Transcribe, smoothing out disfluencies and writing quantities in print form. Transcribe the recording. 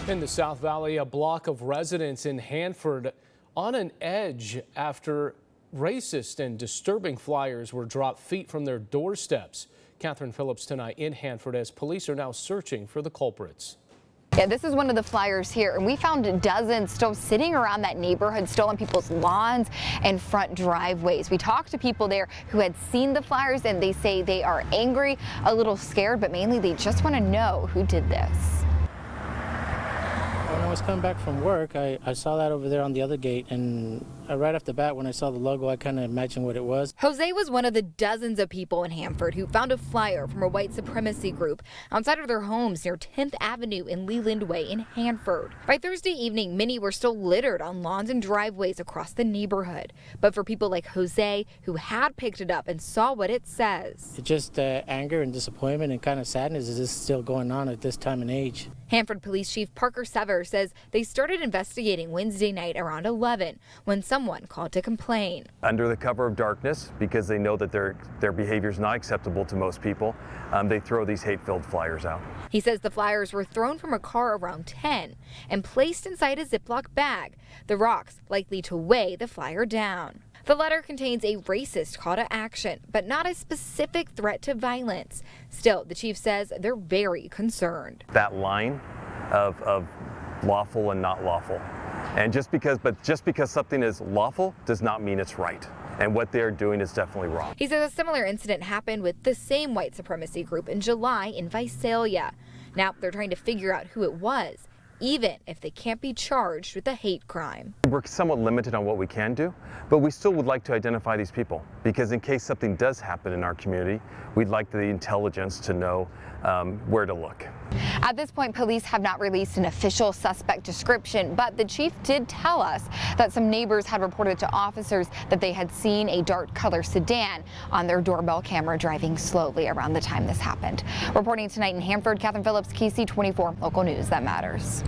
In the South Valley, a block of residents in Hanford on an edge after racist and disturbing flyers were dropped feet from their doorsteps. Catherine Phillips tonight in Hanford as police are now searching for the culprits. Yeah, this is one of the flyers here, and we found dozens still sitting around that neighborhood, still on people's lawns and front driveways. We talked to people there who had seen the flyers, and they say they are angry, a little scared, but mainly they just want to know who did this. When I was coming back from work, I saw that over there on the other gate, and right off the bat, when I saw the logo, I kind of imagined what it was. Jose was one of the dozens of people in Hanford who found a flyer from a white supremacy group outside of their homes near 10th Avenue and Leland Way in Hanford. By Thursday evening, many were still littered on lawns and driveways across the neighborhood. But for people like Jose, who had picked it up and saw what it says. It's just anger and disappointment and kind of sadness is this still going on at this time and age. Hanford Police Chief Parker Sever says they started investigating Wednesday night around 11 when someone called to complain. Under the cover of darkness, because they know that their behavior is not acceptable to most people, they throw these hate-filled flyers out. He says the flyers were thrown from a car around 10 and placed inside a Ziploc bag, the rocks likely to weigh the flyer down. The letter contains a racist call to action, but not a specific threat to violence. Still, the chief says they're very concerned. That line of lawful and not lawful. And just because something is lawful does not mean it's right. And what they're doing is definitely wrong. He says a similar incident happened with the same white supremacy group in July in Visalia. Now they're trying to figure out who it was, even if they can't be charged with a hate crime. We're somewhat limited on what we can do, but we still would like to identify these people because in case something does happen in our community, we'd like the intelligence to know where to look. At this point, police have not released an official suspect description, but the chief did tell us that some neighbors had reported to officers that they had seen a dark color sedan on their doorbell camera driving slowly around the time this happened. Reporting tonight in Hanford, Catherine Phillips, KC24, local news that matters.